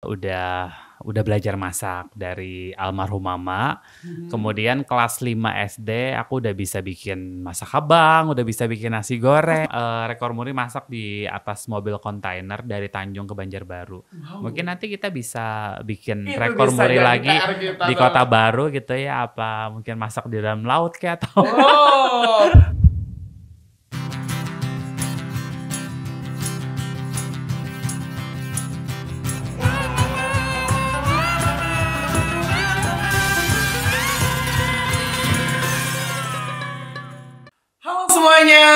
udah belajar masak dari almarhum mama. Kemudian kelas 5 SD aku udah bisa bikin masak abang, udah bisa bikin nasi goreng. Rekor muri masak di atas mobil kontainer dari Tanjung ke Banjarbaru. Mungkin nanti kita bisa bikin Itu rekor bisa muri jadi lagi PR kita di tuh. Kota Baru gitu ya. Apa mungkin masak di dalam laut kayak atau Oh. Halo semuanya,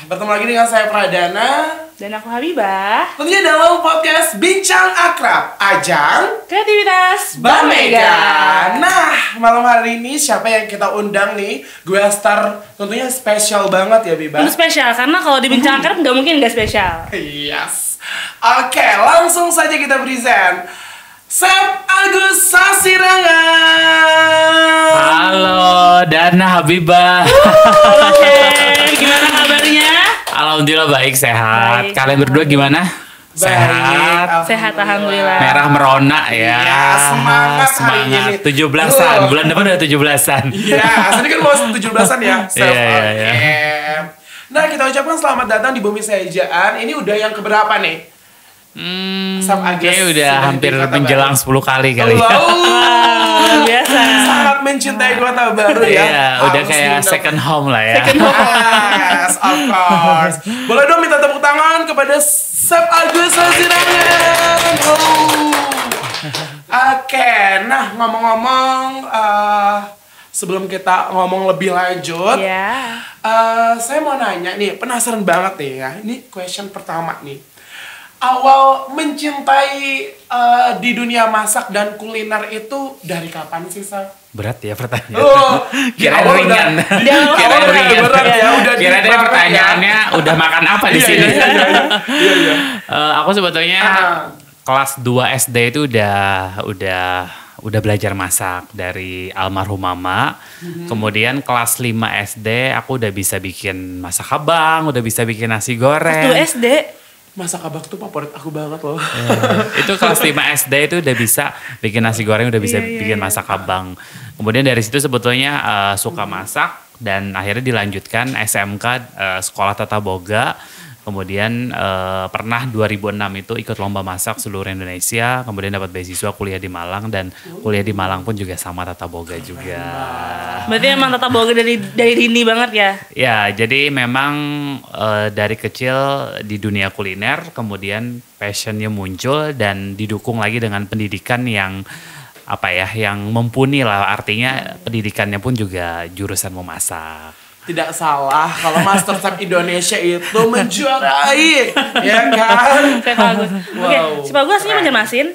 bertemu lagi dengan saya Pradana. Dan aku Habibah. Tentunya dalam podcast Bincang Akrab, Ajang Kreativitas Bamega. Nah, malam hari ini siapa yang kita undang nih? Gue star tentunya spesial banget ya, Biba. Tentu spesial, karena kalau di Bincang Akrab nggak mungkin nggak spesial. Yes. Oke, langsung saja kita present Chef Agus Sasirangan. Halo Dana Habibah. Halo Chef, gimana kabarnya? Alhamdulillah baik, sehat. Baik. Kalian berdua gimana? Sehat. Sehat, alhamdulillah. Merah merona ya. Iya, semangat hari ini. 17-an. Bulan depan udah 17-an. Iya, asli kan mau 17-an ya. Chef. Iya, Oke. iya. Nah, kita ucapkan selamat datang di Bumi Sejaan. Ini udah yang keberapa nih? Chef Agus Kayaknya udah sudah hampir di Kota menjelang Baru. 10 kali kali. Wow. Luar biasa. Sangat mencintai Kota Baru ya. Iya, udah Harus kayak diundang. second home lah ya. Yes, of course. Boleh dong minta tepuk tangan kepada Chef Agus Sasirangan. Oke, nah ngomong-ngomong, sebelum kita ngomong lebih lanjut, Ya. saya mau nanya nih, penasaran banget nih ya. Ini question pertama nih. Awal mencintai di dunia masak dan kuliner itu dari kapan sih, Chef? Berat ya pertanyaan. Oh, Kirain awal ringan. Di awal Kirain udah ringan. berat ya, udah Kirain deep dari banget pertanyaannya udah makan apa di Iya, sini. iya, iya, iya. Aku sebetulnya kelas 2 SD itu udah belajar masak dari almarhum mama. Kemudian kelas 5 SD aku udah bisa bikin masak abang, udah bisa bikin nasi goreng. Tuh SD. Masak abang tuh favorit aku banget loh. Itu kelas 5 SD itu udah bisa bikin nasi goreng, udah bisa Iya, bikin masak abang. Kemudian dari situ sebetulnya suka masak dan akhirnya dilanjutkan SMK Sekolah Tata Boga. Kemudian pernah 2006 itu ikut lomba masak seluruh Indonesia, kemudian dapat beasiswa kuliah di Malang dan kuliah di Malang pun juga sama Tata Boga juga. Berarti emang tata boga dari dini banget ya. Ya, jadi memang dari kecil di dunia kuliner, kemudian passionnya muncul dan didukung lagi dengan pendidikan yang yang mumpuni lah, artinya pendidikannya pun juga jurusan memasak. Tidak salah kalau MasterChef Indonesia itu menjuarai, ya kan? Chef Agus. Oke, Wow. Chef Agus aslinya Banjarmasin.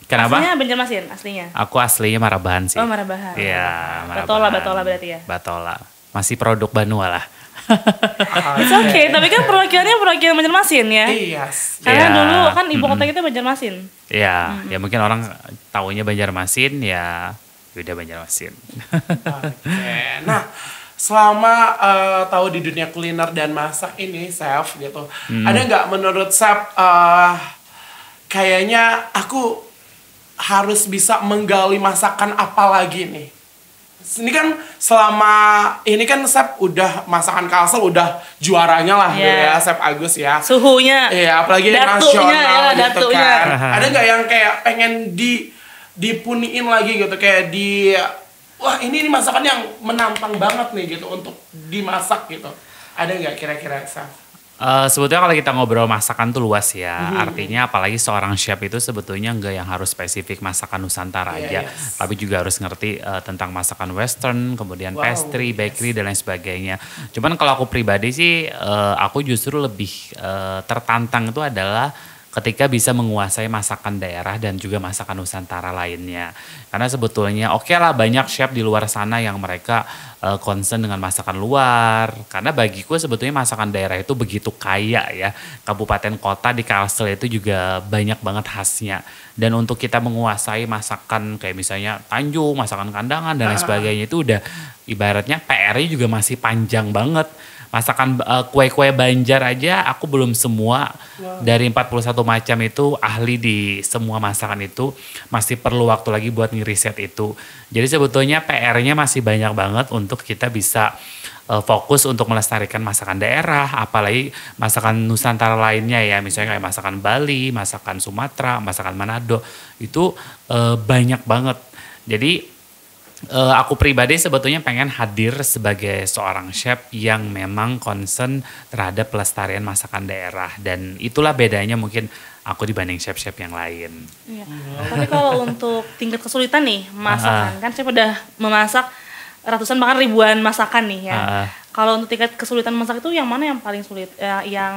Kenapa? Aslinya Banjarmasin, aslinya. Aku aslinya Marabahan sih. Oh, Marabahan. Iya, Batola Marabahan. berarti ya. Batola. Masih produk Banua lah. It's okay, tapi kan perwakilannya perwakilan Banjarmasin ya. Iya. Karena Iya. dulu kan ibu kota kita Banjarmasin. Ya, ya mungkin orang taunya Banjarmasin, ya udah Banjarmasin. Oke. Nah, selama tahu di dunia kuliner dan masak ini, Chef gitu, ada nggak menurut Chef kayaknya aku harus bisa menggali masakan apa lagi nih? Ini kan selama ini kan Chef udah masakan Kalsel udah juaranya lah Yeah. ya Chef Agus ya. Suhunya. Iya, apalagi Datunya nasional ya, gitu datunya. kan. Ada nggak yang kayak pengen dipuniin lagi gitu, kayak wah ini masakan yang menantang banget nih gitu untuk dimasak gitu. Ada nggak kira-kira, Chef? Sebetulnya kalau kita ngobrol masakan tuh luas ya. Artinya apalagi seorang chef itu sebetulnya nggak yang harus spesifik masakan Nusantara aja. Yes. Tapi juga harus ngerti tentang masakan western, kemudian Wow, pastry, yes. bakery dan lain sebagainya. Cuman kalau aku pribadi sih, aku justru lebih tertantang itu adalah ketika bisa menguasai masakan daerah dan juga masakan Nusantara lainnya. Karena sebetulnya oke lah banyak chef di luar sana yang mereka concern dengan masakan luar. Karena bagiku sebetulnya masakan daerah itu begitu kaya ya. Kabupaten kota di Kalsel itu juga banyak banget khasnya. Dan untuk kita menguasai masakan kayak misalnya Tanjung, masakan Kandangan dan lain sebagainya itu udah ibaratnya PR-nya juga masih panjang banget. Masakan kue-kue Banjar aja aku belum semua dari 41 macam itu ahli di semua masakan itu, masih perlu waktu lagi buat ngeriset itu. Jadi sebetulnya PR-nya masih banyak banget untuk kita bisa fokus untuk melestarikan masakan daerah, apalagi masakan Nusantara lainnya ya, misalnya kayak masakan Bali, masakan Sumatera, masakan Manado, itu banyak banget. Jadi aku pribadi sebetulnya pengen hadir sebagai seorang chef yang memang concern terhadap pelestarian masakan daerah, dan itulah bedanya mungkin aku dibanding chef-chef yang lain. Iya. Tapi kalau untuk tingkat kesulitan nih masakan, kan saya udah memasak ratusan bahkan ribuan masakan nih ya. Kalau untuk tingkat kesulitan masak itu yang mana yang paling sulit? Yang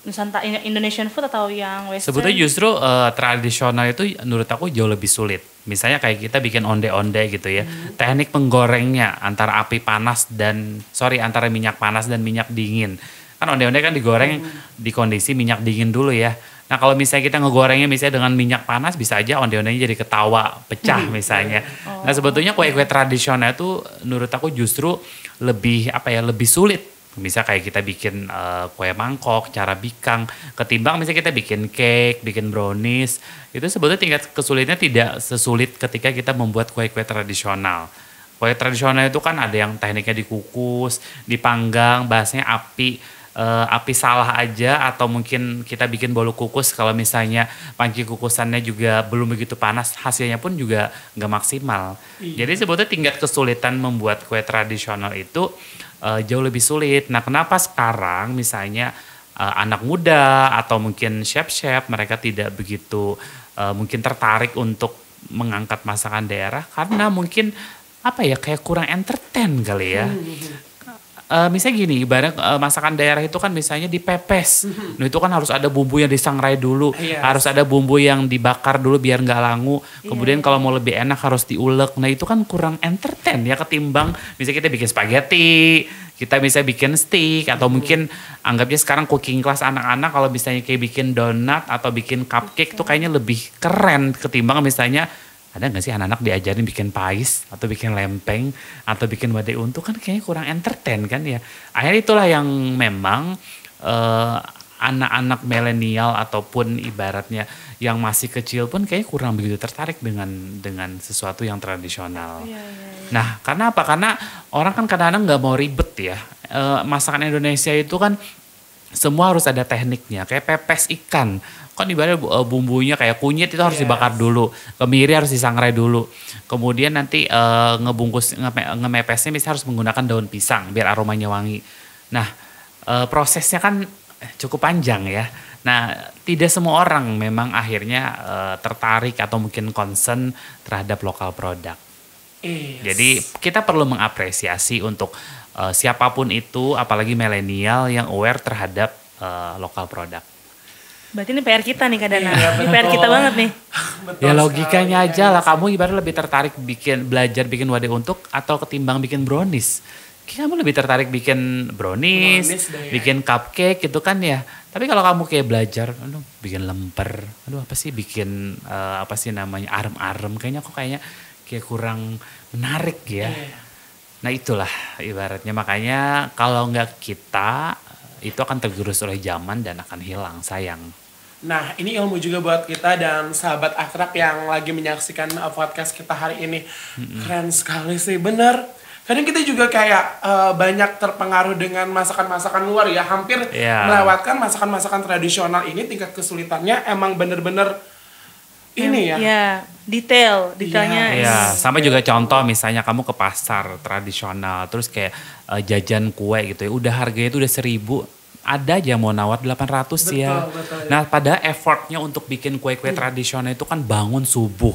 Nusantara Indonesian food atau yang Western? Sebetulnya justru tradisional itu menurut aku jauh lebih sulit. Misalnya kayak kita bikin onde-onde gitu ya. Teknik menggorengnya antara antara minyak panas dan minyak dingin. Kan onde-onde kan digoreng di kondisi minyak dingin dulu ya. Nah kalau misalnya kita ngegorengnya misalnya dengan minyak panas, bisa aja onde-ondenya jadi ketawa, pecah misalnya. Nah sebetulnya kue-kue tradisional itu menurut aku justru lebih sulit. Misal kayak kita bikin kue mangkok, cara bikang, ketimbang misalnya kita bikin cake, bikin brownies, itu sebetulnya tingkat kesulitannya tidak sesulit ketika kita membuat kue-kue tradisional. Kue tradisional itu kan ada yang tekniknya dikukus, dipanggang, bahasanya api salah aja, atau mungkin kita bikin bolu kukus kalau misalnya panci kukusannya juga belum begitu panas, hasilnya pun juga nggak maksimal. Jadi sebetulnya tingkat kesulitan membuat kue tradisional itu jauh lebih sulit. Nah kenapa sekarang misalnya anak muda atau mungkin chef-chef mereka tidak begitu mungkin tertarik untuk mengangkat masakan daerah, karena mungkin kayak kurang entertain kali ya. Misalnya gini, ibarat masakan daerah itu kan misalnya dipepes. Nah itu kan harus ada bumbu yang disangrai dulu, harus ada bumbu yang dibakar dulu biar nggak langu. Kemudian kalau mau lebih enak harus diulek. Nah itu kan kurang entertain ya, ketimbang misalnya kita bikin spaghetti, kita bisa bikin steak, atau mungkin anggapnya sekarang cooking class anak-anak kalau misalnya kayak bikin donat atau bikin cupcake tuh kayaknya lebih keren ketimbang misalnya ada nggak sih anak-anak diajarin bikin pais atau bikin lempeng atau bikin wadai untu, kan kayaknya kurang entertain kan ya. Akhirnya itulah yang memang anak-anak milenial ataupun ibaratnya yang masih kecil pun kayaknya kurang begitu tertarik dengan sesuatu yang tradisional. Nah karena apa? Karena orang kan kadang-kadang nggak mau ribet ya. Masakan Indonesia itu kan semua harus ada tekniknya, kayak pepes ikan. Kan ibaratnya bumbunya kayak kunyit itu harus dibakar dulu, kemiri harus disangrai dulu. Kemudian nanti ngemepesnya misalnya harus menggunakan daun pisang biar aromanya wangi. Nah prosesnya kan cukup panjang ya. Nah tidak semua orang memang akhirnya tertarik atau mungkin concern terhadap lokal produk. Jadi kita perlu mengapresiasi untuk siapapun itu, apalagi milenial yang aware terhadap lokal produk. Berarti ini PR kita nih Kak Dana. Ini PR kita banget nih. Ya logikanya aja lah, kamu ibarat lebih tertarik belajar bikin wadai untuk atau ketimbang bikin brownies. Kamu lebih tertarik bikin brownies bikin cupcake gitu kan ya. Tapi kalau kamu kayak belajar, bikin lemper, bikin namanya arem-arem, kayaknya kayak kurang menarik ya. Nah itulah ibaratnya, makanya kalau nggak kita itu akan tergerus oleh zaman dan akan hilang, sayang. Nah ini ilmu juga buat kita dan sahabat akrab yang lagi menyaksikan podcast kita hari ini. Keren sekali sih, bener. Kadang kita juga kayak banyak terpengaruh dengan masakan-masakan luar ya. Hampir melewatkan masakan-masakan tradisional ini, tingkat kesulitannya emang bener-bener ini ya. Iya, detailnya. Iya, sama juga contoh misalnya kamu ke pasar tradisional terus kayak jajan kue gitu ya, udah harganya itu udah 1.000, ada aja mau nawar 800 ya. Betul. Nah pada effortnya untuk bikin kue-kue tradisional itu kan bangun subuh,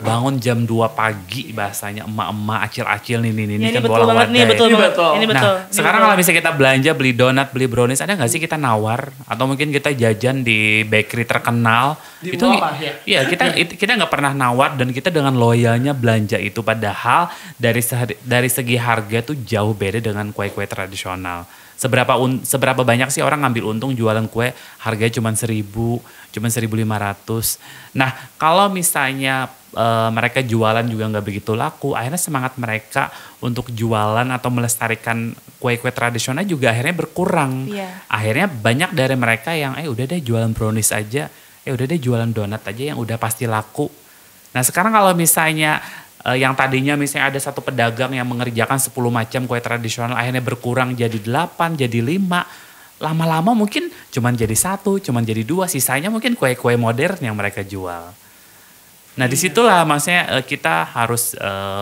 bangun jam 2 pagi bahasanya, emak-emak acil-acil nih kan bola wadai. Ini betul. Nah sekarang kalau misalnya kita belanja beli donat, beli brownies, ada nggak sih kita nawar atau mungkin kita jajan di bakery terkenal di itu mall, ya kita nggak pernah nawar dan kita dengan loyalnya belanja itu, padahal dari segi harga tuh jauh beda dengan kue-kue tradisional. Seberapa banyak sih orang ngambil untung jualan kue harganya cuma 1.000, cuma 1.500. Nah kalau misalnya mereka jualan juga nggak begitu laku, akhirnya semangat mereka untuk jualan atau melestarikan kue-kue tradisional juga akhirnya berkurang. Akhirnya banyak dari mereka yang udah deh jualan brownies aja, udah deh jualan donat aja yang udah pasti laku. Nah sekarang kalau misalnya yang tadinya misalnya ada satu pedagang yang mengerjakan 10 macam kue tradisional akhirnya berkurang jadi 8, jadi 5, lama-lama mungkin cuman jadi 1, cuman jadi 2, sisanya mungkin kue-kue modern yang mereka jual. Nah disitulah maksudnya kita harus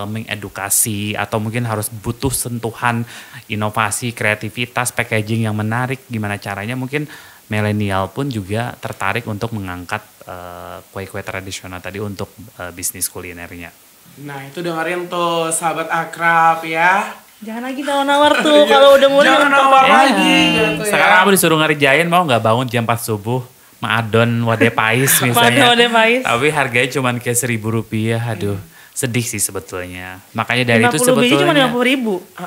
mengedukasi atau mungkin harus butuh sentuhan inovasi, kreativitas, packaging yang menarik. Gimana caranya mungkin milenial pun juga tertarik untuk mengangkat kue-kue tradisional tadi untuk bisnis kulinernya. Nah itu dengerin tuh sahabat akrab ya. Jangan lagi nawar-nawar tuh kalau udah mulai. Jangan nawar lagi gitu ya. Sekarang aku disuruh ngerjain mau nggak bangun jam 4 subuh. Maadon Wade Pais misalnya. Wade Pais. Tapi harganya cuma kayak Rp1.000. Aduh, sedih sih sebetulnya. Makanya dari itu sebetulnya. 50 biji cuma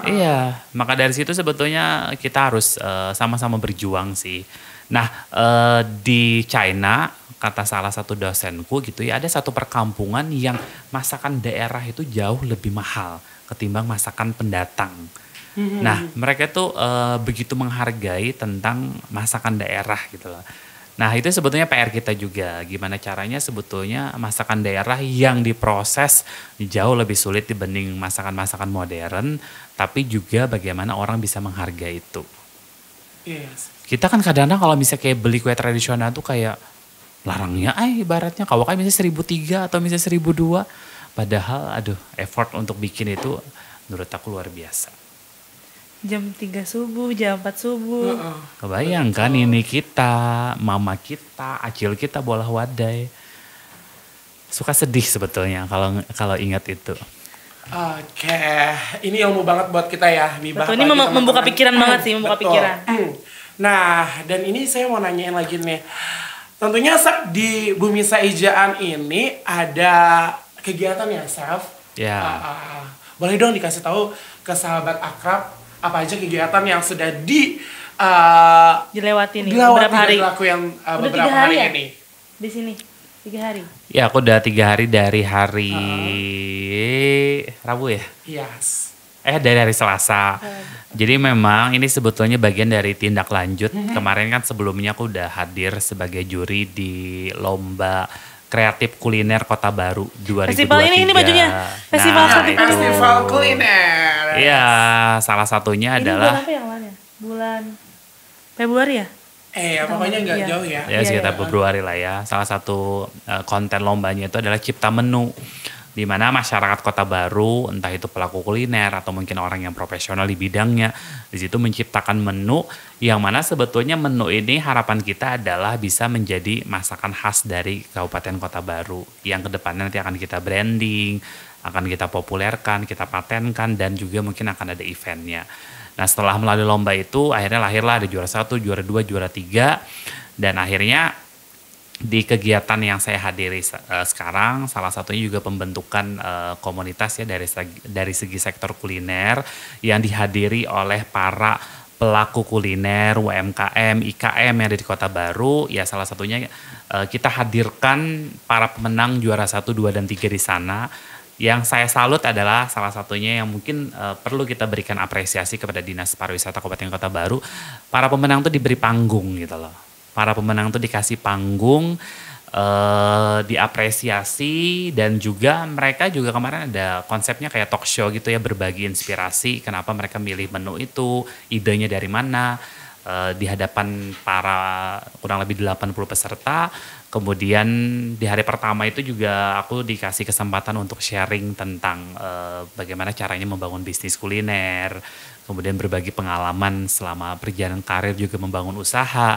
50.000. Iya, maka dari situ sebetulnya kita harus sama-sama berjuang sih. Nah, di China kata salah satu dosenku gitu ya, ada satu perkampungan yang masakan daerah itu jauh lebih mahal ketimbang masakan pendatang. Nah, mereka tuh begitu menghargai tentang masakan daerah gitu loh. Nah itu sebetulnya PR kita juga, gimana caranya sebetulnya masakan daerah yang diproses jauh lebih sulit dibanding masakan-masakan modern, tapi juga bagaimana orang bisa menghargai itu. Yes. Kita kan kadang-kadang kalau misalnya kayak beli kue tradisional tuh kayak larangnya ibaratnya, kalau kan misalnya 1.300 atau misalnya 1.200, padahal aduh effort untuk bikin itu menurut aku luar biasa. Jam 3 subuh, jam 4 subuh. Kebayangkan ini kita, mama kita, acil kita bolah wadai. Suka sedih sebetulnya kalau ingat itu. Oke, ini ilmu banget buat kita ya. Betul, ini membuka pikiran banget sih, membuka pikiran. Nah, dan ini saya mau nanyain lagi nih. Tentunya di Bumi Saijaan ini ada kegiatan ya, Chef? Ya. Boleh dong dikasih tahu ke sahabat akrab apa aja kegiatan yang sudah dilewati nih beberapa hari. Beberapa hari ya? Ini. Di sini 3 hari. Ya aku udah 3 hari dari hari Rabu ya. Yes. Dari hari Selasa. Jadi memang ini sebetulnya bagian dari tindak lanjut. Kemarin kan sebelumnya aku udah hadir sebagai juri di lomba Kreatif Kuliner Kota Baru 2023. Festival ini bajunya. Festival kuliner. Iya, salah satunya ini adalah. Bulan apa yang lainnya? Bulan Februari ya? Pokoknya nggak jauh ya. Ya sekitar Februari lah ya. Salah satu konten lombanya itu adalah cipta menu. Di mana masyarakat Kota Baru, entah itu pelaku kuliner atau mungkin orang yang profesional di bidangnya, di situ menciptakan menu yang mana sebetulnya menu ini harapan kita adalah bisa menjadi masakan khas dari Kabupaten Kota Baru yang kedepannya nanti akan kita branding, akan kita populerkan, kita patenkan dan juga mungkin akan ada eventnya. Nah setelah melalui lomba itu akhirnya lahirlah ada juara 1, juara 2, juara 3 dan akhirnya di kegiatan yang saya hadiri sekarang salah satunya juga pembentukan komunitas ya dari segi sektor kuliner yang dihadiri oleh para pelaku kuliner, UMKM, IKM yang ada di Kota Baru. Ya salah satunya kita hadirkan para pemenang juara 1, 2, dan 3 di sana. Yang saya salut adalah salah satunya yang mungkin perlu kita berikan apresiasi kepada Dinas Pariwisata Kabupaten Kota Baru. Para pemenang itu diberi panggung gitu loh. Para pemenang tuh dikasih panggung, diapresiasi dan juga mereka juga kemarin ada konsepnya kayak talk show gitu ya, berbagi inspirasi kenapa mereka milih menu itu, idenya dari mana, di hadapan para kurang lebih 80 peserta. Kemudian di hari pertama itu juga aku dikasih kesempatan untuk sharing tentang bagaimana caranya membangun bisnis kuliner. Kemudian berbagi pengalaman selama perjalanan karir juga membangun usaha.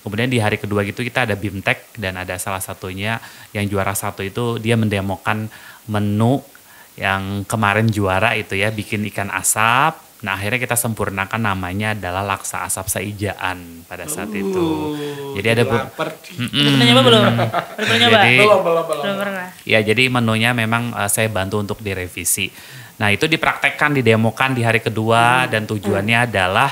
Kemudian di hari kedua gitu kita ada BIMTEK dan ada salah satunya yang juara 1 itu dia mendemokan menu yang kemarin juara itu ya, bikin ikan asap. Nah akhirnya kita sempurnakan namanya adalah laksa asap saijaan pada saat itu. Jadi ada Udah pernah nyoba belum? Belum pernah. Ya jadi menunya memang saya bantu untuk direvisi. Nah itu dipraktekkan, didemokan di hari kedua dan tujuannya adalah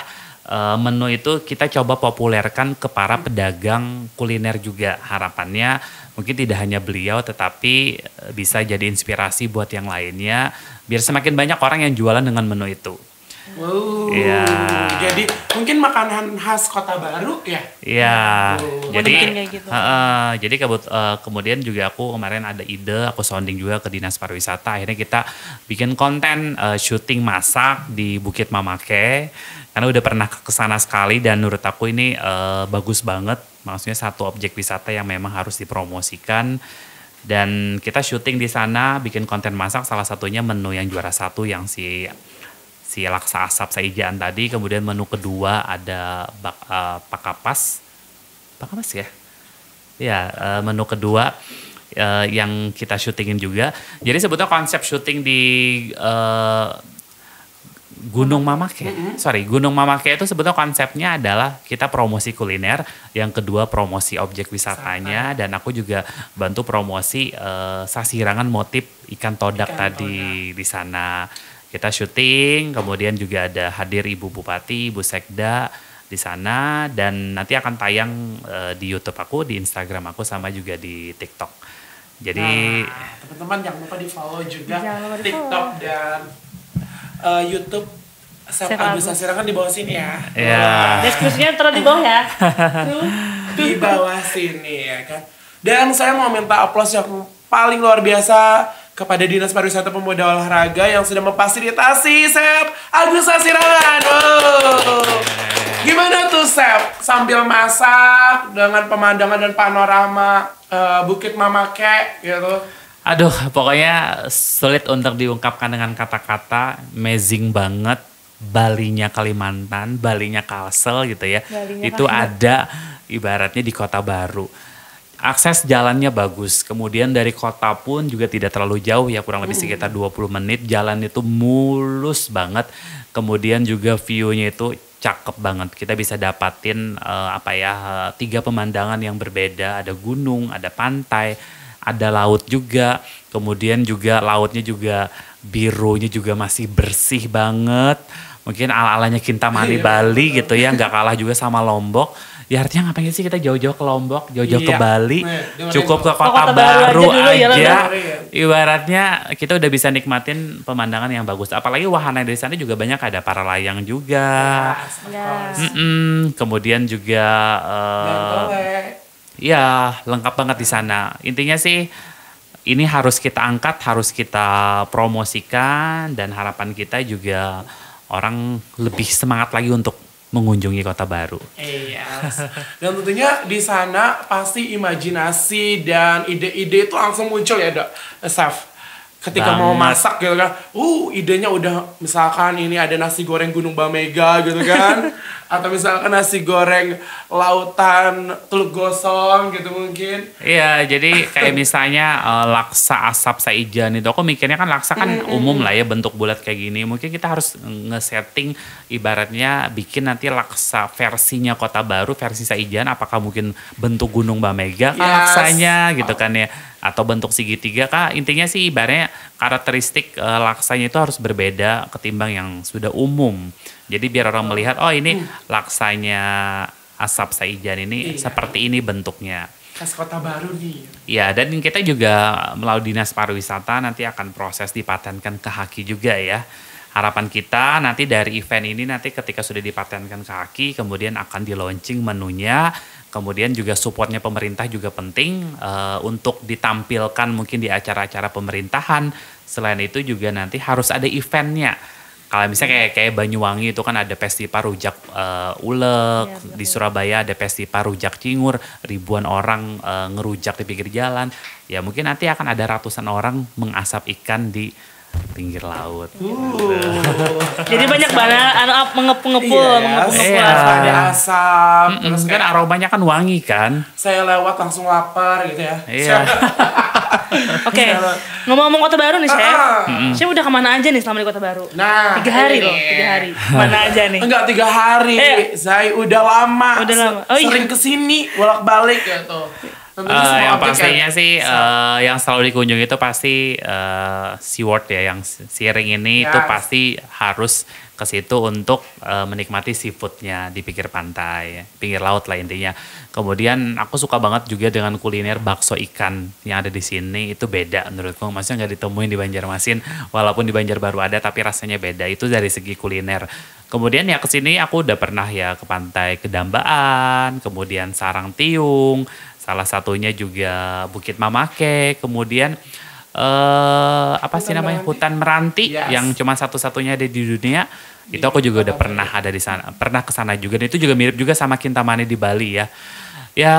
menu itu kita coba populerkan ke para pedagang kuliner juga. Harapannya mungkin tidak hanya beliau tetapi bisa jadi inspirasi buat yang lainnya biar semakin banyak orang yang jualan dengan menu itu. Wow. Iya. Jadi mungkin makanan khas Kota Baru ya? Iya. Jadi kayak gitu. jadi kemudian juga aku kemarin ada ide, aku sounding juga ke Dinas Pariwisata. Akhirnya kita bikin konten syuting masak di Bukit Mamake. Karena udah pernah ke sana sekali dan menurut aku ini bagus banget. Maksudnya satu objek wisata yang memang harus dipromosikan. Dan kita syuting di sana, bikin konten masak. Salah satunya menu yang juara 1 yang si laksa asap saijaan tadi, kemudian menu kedua ada pakapas ya. Ya, menu kedua yang kita syutingin juga. Jadi sebetulnya konsep syuting di Gunung Mamake. Gunung Mamake itu sebetulnya konsepnya adalah kita promosi kuliner, yang kedua promosi objek wisatanya, dan aku juga bantu promosi sasirangan motif ikan todak tadi di sana. Kita syuting, kemudian juga ada hadir Ibu Bupati, Ibu Sekda di sana, dan nanti akan tayang di YouTube aku, di Instagram aku, sama juga di TikTok. Jadi teman-teman jangan lupa di follow juga TikTok dan YouTube Chef Agus Sasirangan di bawah sini ya. Iya. Deskripsinya terus di bawah ya. Di bawah sini ya kan. Dan saya mau minta aplaus yang paling luar biasa kepada Dinas Pariwisata Pemuda Olahraga yang sudah memfasilitasi Chef Agus Sasirangan. Wow. Gimana tuh Chef? Sambil masak dengan pemandangan dan panorama Bukit Mamake gitu. Aduh, pokoknya sulit untuk diungkapkan dengan kata-kata. Amazing banget. Balinya Kalimantan, Balinya Kalsel gitu ya. Itu ada ibaratnya di Kota Baru. Akses jalannya bagus, kemudian dari kota pun juga tidak terlalu jauh ya, kurang lebih sekitar 20 menit. Jalan itu mulus banget, kemudian juga view-nya itu cakep banget. Kita bisa dapatin 3 pemandangan yang berbeda, ada gunung, ada pantai, ada laut juga, kemudian juga lautnya juga birunya juga masih bersih banget. Mungkin ala-alanya Kintamani Bali gitu ya, nggak kalah juga sama Lombok. Ya artinya ngapain sih kita jauh-jauh ke Lombok, jauh-jauh ke Bali, cukup ke Kota Baru aja. Ibaratnya kita udah bisa nikmatin pemandangan yang bagus. Apalagi wahana di sana juga banyak, ada para layang juga. Kemudian juga ya lengkap banget di sana. Intinya sih ini harus kita angkat, harus kita promosikan, dan harapan kita juga orang lebih semangat lagi untuk mengunjungi Kota Baru. Iya. Dan tentunya di sana pasti imajinasi dan ide-ide itu langsung muncul ya, Dok. Chef. Ketika mau masak gitu kan, idenya udah misalkan ini ada nasi goreng Gunung Bamega gitu kan, atau misalkan nasi goreng lautan Teluk Gosong gitu mungkin. Iya, jadi kayak misalnya laksa asap saijan itu, aku mikirnya kan laksa kan umum lah ya, bentuk bulat kayak gini. Mungkin kita harus nge-setting ibaratnya bikin nanti laksa versinya Kota Baru, versi saijan, apakah mungkin bentuk Gunung Bamega kan laksanya gitu kan ya, atau bentuk segitiga kah. Intinya sih ibaratnya karakteristik laksanya itu harus berbeda ketimbang yang sudah umum. Jadi biar orang melihat, oh ini laksanya asap saijan ini seperti ini bentuknya. Khas Kota Baru nih. Ya, dan kita juga melalui Dinas Pariwisata nanti akan proses dipatenkan ke HAKI juga ya. Harapan kita nanti dari event ini nanti ketika sudah dipatenkan ke HAKI, kemudian akan di launching menunya. Kemudian juga supportnya pemerintah juga penting untuk ditampilkan mungkin di acara-acara pemerintahan. Selain itu juga nanti harus ada eventnya. Kalau misalnya kayak Banyuwangi itu kan ada festival rujak ulek, ya, di Surabaya ada festival rujak cingur, ribuan orang ngerujak di pinggir jalan. Ya mungkin nanti akan ada ratusan orang mengasap ikan di pinggir laut. Jadi banyak banget mengepul-ngepul. Ada asap. Terus kan aromanya kan wangi kan. Saya lewat langsung lapar gitu ya. Iya. Oke, ngomong-ngomong Kota Baru nih Chef. Chef udah kemana aja nih selama di Kota Baru? Nah, 3 hari loh, 3 hari. Mana aja nih? Enggak 3 hari. Saya udah lama. Sering kesini bolak-balik gitu. Yang pastinya sih yang selalu dikunjungi itu pasti SeaWorld ya, yang Sea Ring ini itu pasti harus ke situ untuk menikmati seafoodnya di pinggir pantai, pinggir laut lah intinya. Kemudian aku suka banget juga dengan kuliner bakso ikan yang ada di sini, itu beda menurutku. Maksudnya nggak ditemuin di Banjarmasin, walaupun di Banjarbaru ada tapi rasanya beda. Itu dari segi kuliner. Kemudian ya ke sini aku udah pernah ya ke pantai Kedambaan, kemudian Sarangtiung, salah satunya juga Bukit Mamake, kemudian apa sih namanya Hutan Meranti yang cuma satu-satunya ada di dunia. Itu aku juga udah pernah ada di sana, pernah ke sana juga. Dan itu juga mirip juga sama Kintamani di Bali ya. Ya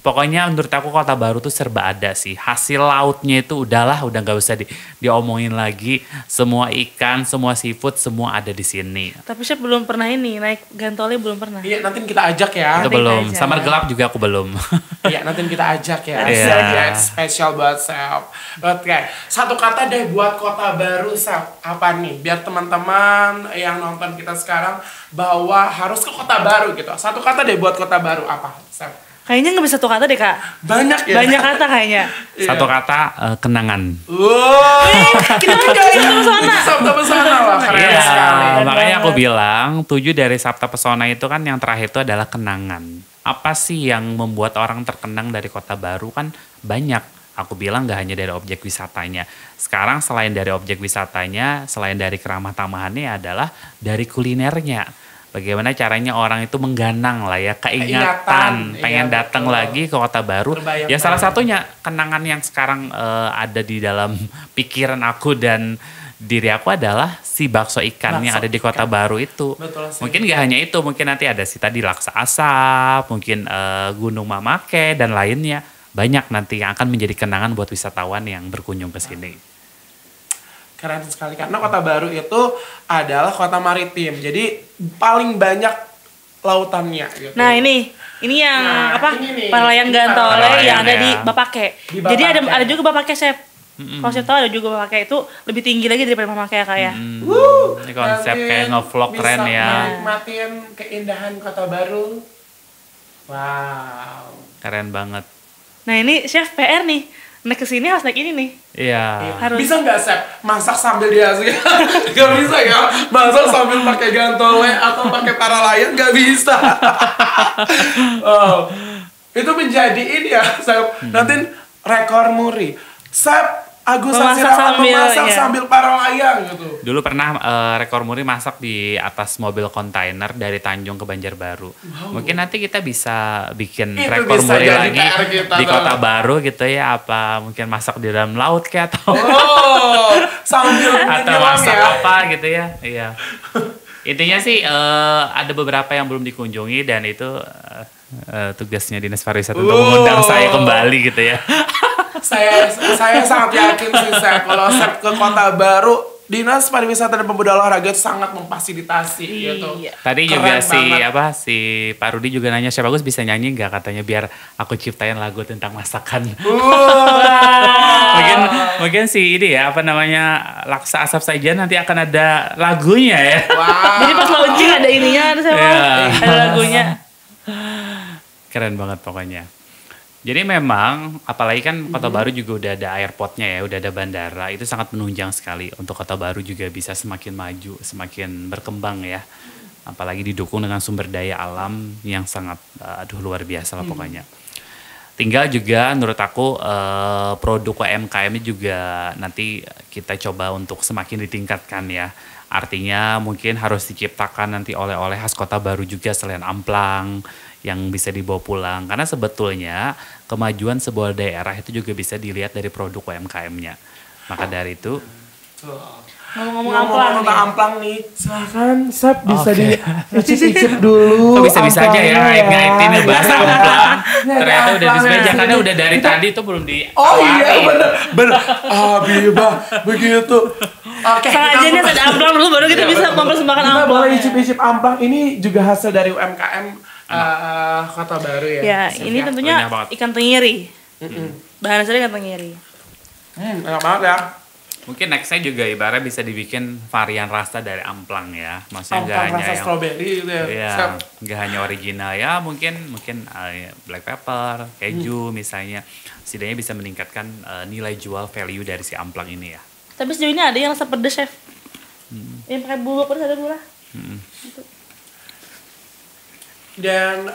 pokoknya menurut aku Kota Baru tuh serba ada sih. Hasil lautnya itu udah nggak usah diomongin lagi. Semua ikan, semua seafood, semua ada di sini. Tapi Chef belum pernah ini, naik gantole belum pernah. Iya, nanti kita ajak ya. Itu belum. Summer Gelap juga aku belum. Iya, nanti kita ajak ya. Iya. Spesial buat Chef. Oke, satu kata deh buat Kota Baru, Chef. Apa nih? Biar teman-teman yang nonton kita sekarang bahwa harus ke Kota Baru gitu. Satu kata deh buat Kota Baru apa, Chef? Kayaknya nggak bisa satu kata deh Kak. Banyak ya? Banyak kata kayaknya. Satu kata kenangan. Wow. Kita kan jadi Sabta Pesona. Sabta Pesona lah, keren Iya, sekali. makanya aku bilang 7 dari Sabta Pesona itu kan yang terakhir itu adalah kenangan. Apa sih yang membuat orang terkenang dari Kota Baru kan banyak. Aku bilang gak hanya dari objek wisatanya. Sekarang selain dari objek wisatanya, selain dari keramah tamahannya adalah dari kulinernya. Bagaimana caranya orang itu mengganang lah ya, keingatan, pengen datang lagi ke Kota Baru. Ya salah satunya kenangan yang sekarang ada di dalam pikiran aku dan diri aku adalah si bakso ikan yang ada di Kota Baru itu. Mungkin gak hanya itu, mungkin nanti ada si tadi Laksa Asap, mungkin Gunung Mamake dan lainnya. Banyak nanti yang akan menjadi kenangan buat wisatawan yang berkunjung ke sini. Keren sekali karena Kota Baru itu adalah kota maritim. Jadi paling banyak lautannya gitu. Nah, ini yang Paralayang Gantole yang ada di Bapake. Jadi ada juga Bapake Chef. Kalau Chef tahu ada juga Bapake itu lebih tinggi lagi daripada Bapake ya Kak ya. Ini konsep kayak nge-vlog keren ya. Nikmatin keindahan Kota Baru. Wow. Keren banget. Nah, ini Chef PR nih. Naik kesini harus naik ini nih. Iya. Harus. Bisa nggak Chef masak sambil di Asia? Gak bisa ya. Masak sambil pakai gantole atau pakai paralayang nggak bisa. Oh, itu menjadi ini ya Chef. Nanti rekor muri. Chef Agus Sasirawan memasak sambil paralayang gitu. Dulu pernah rekor muri masak di atas mobil kontainer dari Tanjung ke Banjarbaru. Mungkin nanti kita bisa bikin Itu rekor bisa muri jadi lagi di Kota Baru gitu ya. Apa mungkin masak di dalam laut kayak atau sambil atau menyelam masak ya. apa gitu ya. Iya. Intinya sih ada beberapa yang belum dikunjungi dan itu tugasnya Dinas Pariwisata untuk mengundang saya kembali gitu ya. Saya sangat yakin sih Chef kalau Chef ke Kota Baru, Dinas Pariwisata dan Pemuda Olahraga sangat memfasilitasi gitu. Tadi juga si Pak Rudi juga nanya, Chef Agus bisa nyanyi nggak katanya biar aku ciptain lagu tentang masakan. Mungkin si ini ya apa namanya Laksa Asap saja nanti akan ada lagunya ya. Wow. Jadi pas launching ada ininya, ada lagunya. Keren banget pokoknya. Jadi memang apalagi kan Kota Baru juga udah ada airportnya ya, udah ada bandara, itu sangat menunjang sekali untuk Kota Baru juga bisa semakin maju, semakin berkembang ya. Apalagi didukung dengan sumber daya alam yang sangat luar biasa lah pokoknya. Tinggal juga menurut aku produk UMKM ini juga nanti kita coba untuk semakin ditingkatkan ya. Artinya mungkin harus diciptakan nanti oleh-oleh khas Kota Baru juga selain amplang yang bisa dibawa pulang. Karena sebetulnya kemajuan sebuah daerah itu juga bisa dilihat dari produk UMKM-nya. Maka dari itu Ngomong-ngomong tentang amplang nih, silakan Chef bisa diicip-icip dulu. Kok bisa-bisa aja ya ngaitin bahasa amplang. Ternyata udah disebut karena udah dari tadi tuh belum di. Oh iya bener. Biba begitu. Oke, sengaja ada amplang dulu baru kita bisa mempersembahkan kita amplang. boleh icip-icip amplang. Ini juga hasil dari UMKM Kota Baru ya. Ya, ini tentunya ikan tenggiri. Bahan dasarnya ikan tenggiri. Enak banget ya. Mungkin nextnya juga ibaratnya bisa dibikin varian rasa dari amplang ya. Maksudnya nggak hanya rasa yang strawberry gitu ya. Iya, nggak hanya original ya. Mungkin black pepper, keju misalnya. Setidaknya bisa meningkatkan nilai jual value dari si amplang ini ya. Tapi sejauh ini ada yang rasa pedes Chef. Yang pakai bubuk pedas ada gula. Gitu. Dan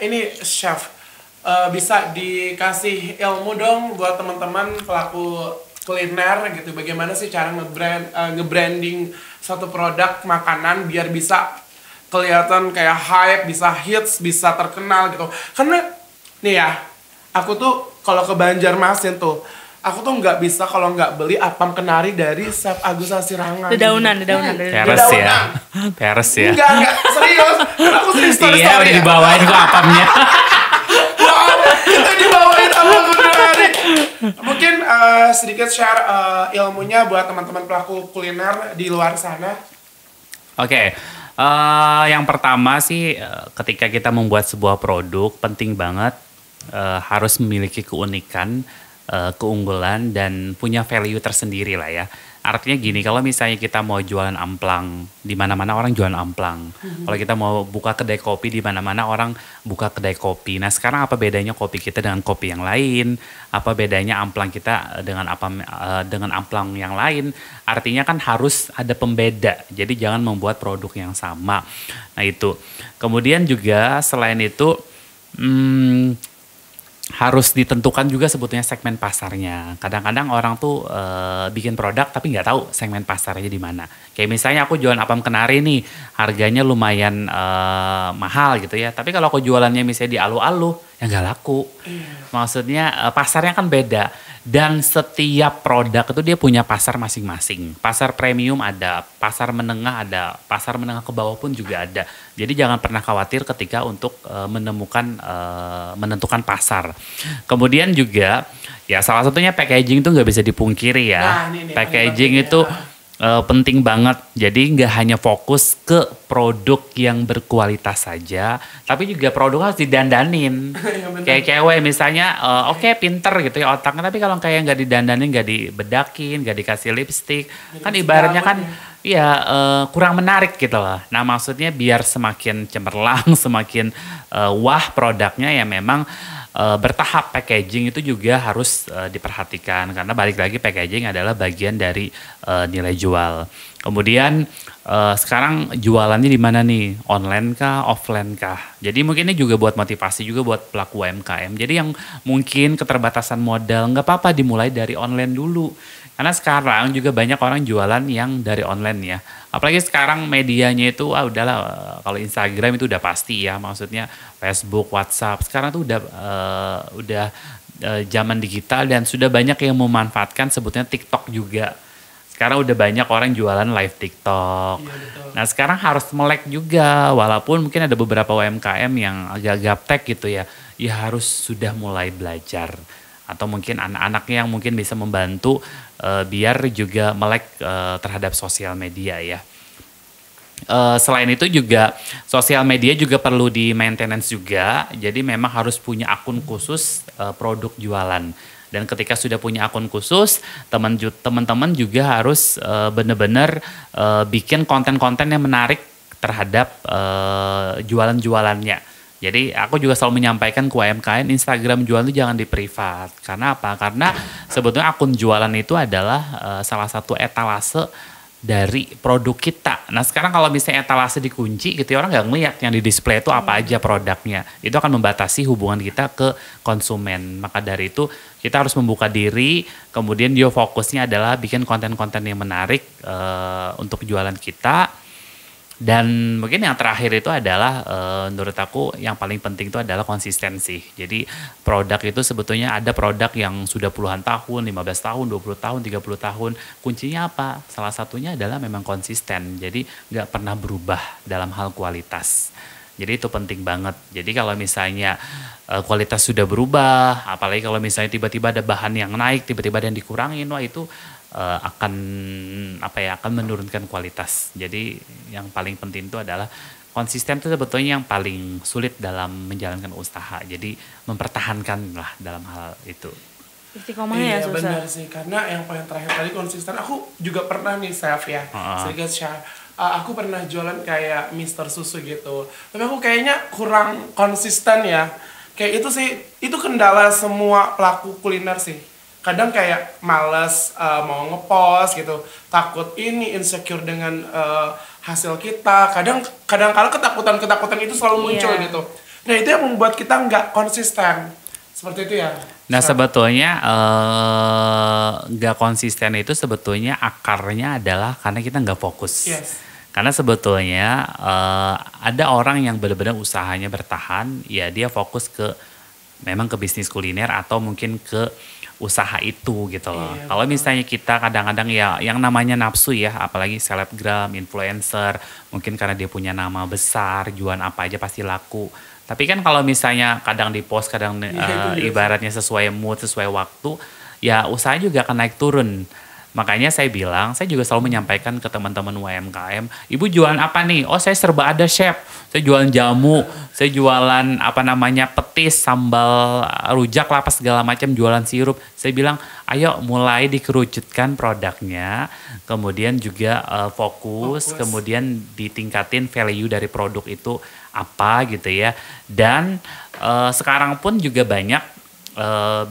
ini chef, bisa dikasih ilmu dong buat teman-teman pelaku kuliner gitu, bagaimana sih cara nge-branding satu produk makanan biar bisa kelihatan kayak hype, bisa hits, bisa terkenal gitu. Karena nih ya, aku tuh kalau ke Banjarmasin tuh, aku tuh nggak bisa kalau nggak beli apam kenari dari Chef Agus Asirangan. Dedaunan. Peres ya. Peres ya. Enggak, serius. Karena aku sering story-story. Iya, udah dibawain kok apamnya. Wow, kita dibawain apam kenari. Mungkin sedikit share ilmunya buat teman-teman pelaku kuliner di luar sana. Oke. Yang pertama sih ketika kita membuat sebuah produk penting banget harus memiliki keunikan, keunggulan dan punya value tersendiri lah ya. Artinya gini, kalau misalnya kita mau jualan amplang, di mana-mana orang jualan amplang. Kalau kita mau buka kedai kopi, di mana-mana orang buka kedai kopi. Nah, sekarang apa bedanya kopi kita dengan kopi yang lain? Apa bedanya amplang kita dengan amplang yang lain? Artinya kan harus ada pembeda. Jadi jangan membuat produk yang sama. Nah, itu. Kemudian juga selain itu harus ditentukan juga sebetulnya segmen pasarnya. Kadang-kadang orang tuh bikin produk tapi nggak tahu segmen pasarnya di mana. Kayak misalnya aku jualan apam kenari nih, harganya lumayan mahal gitu ya. Tapi kalau aku jualannya misalnya di alu-alu, ya nggak laku. Maksudnya pasarnya kan beda. Dan setiap produk itu dia punya pasar masing-masing. Pasar premium ada, pasar menengah ada, pasar menengah ke bawah pun juga ada. Jadi jangan pernah khawatir ketika untuk menentukan pasar. Kemudian juga ya salah satunya packaging itu nggak bisa dipungkiri ya. Nah, ini packaging itu penting banget. Jadi nggak hanya fokus ke produk yang berkualitas saja, tapi juga produk harus didandanin. Kayak cewek misalnya, oke, pinter gitu ya otaknya, tapi kalau kayak nggak didandanin, nggak dibedakin, nggak dikasih lipstick, kan ibaratnya kan ya kurang menarik gitu loh. Nah maksudnya biar semakin cemerlang, semakin wah produknya ya memang bertahap packaging itu juga harus diperhatikan karena balik lagi packaging adalah bagian dari nilai jual. Kemudian sekarang jualannya di mana nih? Online kah, offline kah? Jadi mungkin ini juga buat motivasi juga buat pelaku UMKM. Jadi yang mungkin keterbatasan modal nggak apa-apa dimulai dari online dulu. Karena sekarang juga banyak orang jualan yang dari online ya. Apalagi sekarang medianya itu udahlah kalau Instagram itu udah pasti ya, maksudnya Facebook, WhatsApp. Sekarang tuh udah zaman digital dan sudah banyak yang memanfaatkan sebetulnya TikTok juga. Sekarang udah banyak orang jualan live TikTok. Iya, betul. Nah sekarang harus melek juga, walaupun mungkin ada beberapa UMKM yang agak gaptek gitu ya. Ya harus sudah mulai belajar. Atau mungkin anak-anaknya yang mungkin bisa membantu biar juga melek terhadap sosial media ya. Selain itu juga sosial media juga perlu di maintenance juga. Jadi memang harus punya akun khusus produk jualan. Dan ketika sudah punya akun khusus, teman-teman juga harus benar-benar bikin konten-konten yang menarik terhadap jualan-jualannya. Jadi aku juga selalu menyampaikan ke UMKM, Instagram jualan itu jangan di privat. Karena apa? Karena sebetulnya akun jualan itu adalah salah satu etalase dari produk kita. Nah sekarang kalau misalnya etalase dikunci gitu ya, orang nggak ngeliat yang di display itu apa aja produknya. Itu akan membatasi hubungan kita ke konsumen. Maka dari itu kita harus membuka diri, kemudian dia fokusnya adalah bikin konten-konten yang menarik untuk jualan kita. Dan mungkin yang terakhir itu adalah menurut aku yang paling penting itu adalah konsistensi. Jadi produk itu sebetulnya ada produk yang sudah puluhan tahun, 15 tahun, 20 tahun, 30 tahun. Kuncinya apa? Salah satunya adalah memang konsisten. Jadi nggak pernah berubah dalam hal kualitas. Jadi itu penting banget. Jadi kalau misalnya kualitas sudah berubah, apalagi kalau misalnya tiba-tiba ada bahan yang naik, tiba-tiba ada yang dikurangin, wah itu akan menurunkan kualitas. Jadi yang paling penting itu adalah konsisten itu sebetulnya yang paling sulit dalam menjalankan usaha. Jadi mempertahankan lah dalam hal itu. Istiqomahnya ya susah. Benar sih, karena yang paling terakhir tadi konsisten. Aku juga pernah nih chef ya, sedikit share. Aku pernah jualan kayak Mister Susu gitu, tapi aku kayaknya kurang konsisten ya. Kayak itu sih, itu kendala semua pelaku kuliner sih. kadang kayak males mau ngepost gitu, takut ini insecure dengan hasil kita, kadang kala ketakutan itu selalu muncul gitu. Nah itu yang membuat kita nggak konsisten seperti itu ya. Nah sebetulnya nggak konsisten itu sebetulnya akarnya adalah karena kita nggak fokus. Karena sebetulnya ada orang yang benar-benar usahanya bertahan, ya dia fokus memang ke bisnis kuliner atau mungkin ke usaha itu gitu loh. Kalau misalnya kita kadang-kadang ya yang namanya nafsu ya, apalagi selebgram, influencer, mungkin karena dia punya nama besar, jualan apa aja pasti laku. Tapi kan kalau misalnya kadang di post, kadang ibaratnya sesuai mood, sesuai waktu, ya usaha juga akan naik turun. Makanya saya bilang, saya juga selalu menyampaikan ke teman-teman UMKM, ibu jualan apa nih? Oh saya serba ada chef, saya jualan jamu, saya jualan petis, sambal, rujak, lapas segala macam, jualan sirup. Saya bilang, ayo mulai dikerucutkan produknya, kemudian juga fokus, kemudian ditingkatin value dari produk itu apa gitu ya. Dan sekarang pun juga banyak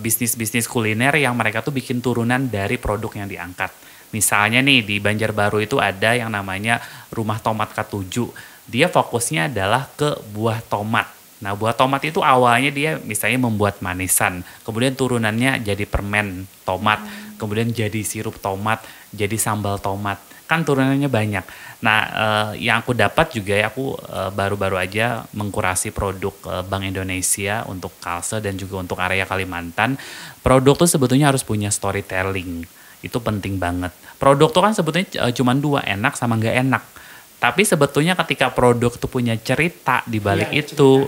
bisnis-bisnis kuliner yang mereka tuh bikin turunan dari produk yang diangkat. Misalnya nih di Banjarbaru itu ada yang namanya Rumah Tomat K7. Dia fokusnya adalah ke buah tomat. Nah buah tomat itu awalnya dia misalnya membuat manisan, kemudian turunannya jadi permen tomat, kemudian jadi sirup tomat, jadi sambal tomat. Kan turunannya banyak. Nah yang aku dapat juga ya, aku baru-baru aja mengkurasi produk Bank Indonesia untuk Kalse dan juga untuk area Kalimantan. Produk tuh sebetulnya harus punya storytelling. Itu penting banget. Produk tuh kan sebetulnya cuma dua, enak sama nggak enak. Tapi sebetulnya ketika produk tuh punya cerita di balik itu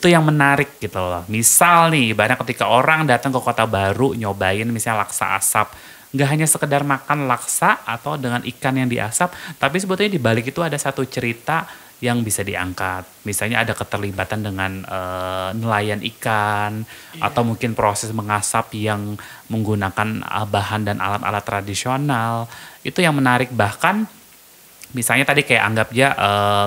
yang menarik gitu loh. Misal nih, ibaratnya ketika orang datang ke Kota Baru nyobain misalnya laksa asap, nggak hanya sekedar makan laksa atau dengan ikan yang diasap, tapi sebetulnya di balik itu ada satu cerita yang bisa diangkat. Misalnya ada keterlibatan dengan nelayan ikan, atau mungkin proses mengasap yang menggunakan bahan dan alat-alat tradisional. Itu yang menarik. Bahkan misalnya tadi kayak anggap aja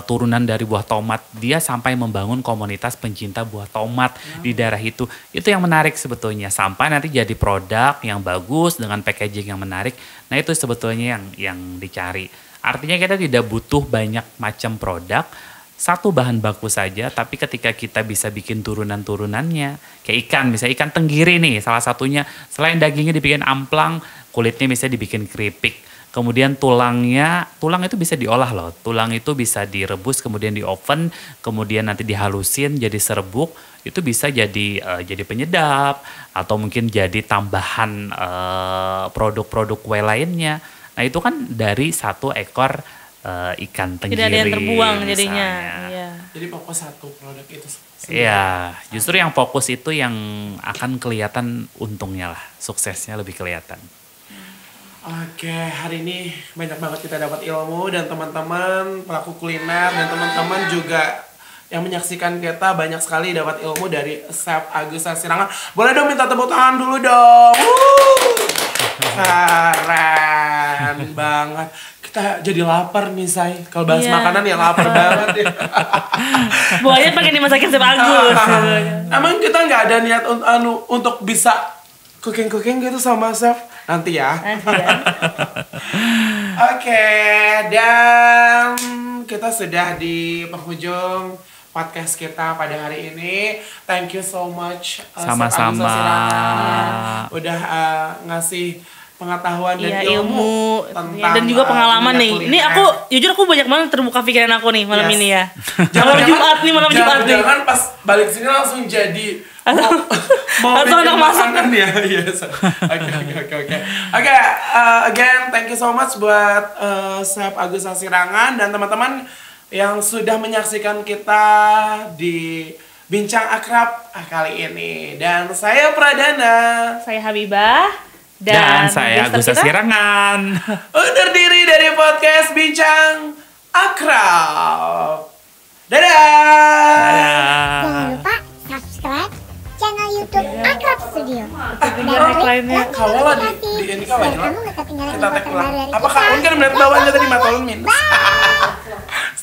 turunan dari buah tomat, dia sampai membangun komunitas pencinta buah tomat di daerah itu. Itu yang menarik sebetulnya, sampai nanti jadi produk yang bagus dengan packaging yang menarik. Nah itu sebetulnya yang dicari. Artinya kita tidak butuh banyak macam produk, satu bahan baku saja, tapi ketika kita bisa bikin turunan-turunannya, kayak ikan, misalnya ikan tenggiri nih salah satunya, selain dagingnya dibikin amplang, kulitnya misalnya dibikin keripik. Kemudian tulang itu bisa diolah loh. Tulang itu bisa direbus, kemudian di oven, kemudian nanti dihalusin jadi serbuk. Itu bisa jadi penyedap atau mungkin jadi tambahan produk-produk kue lainnya. Nah itu kan dari satu ekor ikan tenggiri. Tidak ada yang terbuang jadinya. Iya. Jadi fokus satu produk itu. Iya, justru yang fokus itu yang akan kelihatan untungnya lah, suksesnya lebih kelihatan. Oke, hari ini banyak banget kita dapat ilmu, dan teman-teman pelaku kuliner dan teman-teman juga yang menyaksikan kita banyak sekali dapat ilmu dari Chef Agus Sasirangan. Boleh dong minta tepuk tangan dulu dong. Keren banget. Kita jadi lapar nih, Say. Kalau bahas makanan ya lapar banget ya. Buahnya pengen dimasakin Chef Agus. Emang kita nggak ada niat untuk bisa cooking gitu sama Chef? Nanti ya. Oke, dan kita sudah di penghujung podcast kita pada hari ini. Thank you so much. Sama-sama. Udah ngasih pengetahuan dan ilmu tentang dan juga pengalaman nih. kuliner. Ini jujur aku banyak banget terbuka pikiran aku nih malam ini ya. Malam Jumat nih. Jangan pas balik sini langsung jadi mau atau anak masak kan ya. Yes. Oke. Again, thank you so much buat Chef Agus Sasirangan dan teman-teman yang sudah menyaksikan kita di Bincang Akrab kali ini. Dan saya Pradana, saya Habibah, dan saya Agus Sasirangan. undur diri dari podcast Bincang Akrab. Dadah. Jangan lupa subscribe channel YouTube Akrab Studio. Dan klik Kalau notifikasi di ini kan biar kamu gak ketinggalan kita tag informasi ulang. terbaru dari Apakah kita. mungkin melihat bawahnya tadi matulun minus?